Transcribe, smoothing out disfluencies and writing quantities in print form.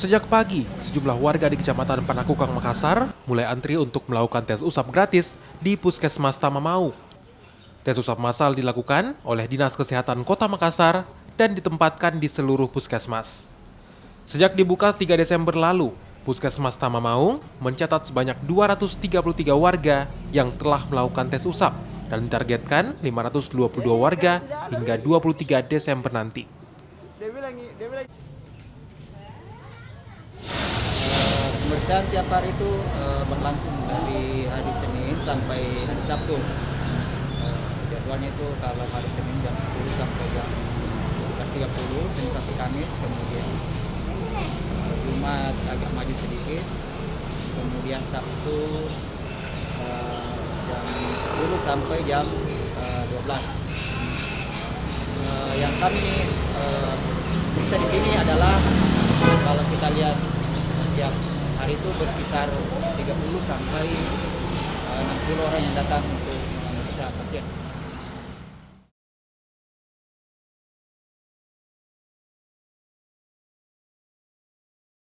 Sejak pagi, sejumlah warga di Kecamatan Panakukang, Makassar mulai antri untuk melakukan tes usap gratis di Puskesmas Tamamau. Tes usap massal dilakukan oleh Dinas Kesehatan Kota Makassar dan ditempatkan di seluruh puskesmas. Sejak dibuka 3 Desember lalu, Puskesmas Tamamau mencatat sebanyak 233 warga yang telah melakukan tes usap dan ditargetkan 522 warga hingga 23 Desember nanti. Pemeriksaan tiap hari itu berlangsung dari hari Senin sampai hari Sabtu. Jadwalnya itu kalau hari Senin jam 10 sampai jam 12.30, Senin sampai Kamis, kemudian Jumat agak maju sedikit, kemudian Sabtu jam 10 sampai jam 12. Yang kami periksa di sini adalah kalau kita lihat tiap hari itu berkisar 30 sampai 60 orang yang datang untuk memeriksa pasien.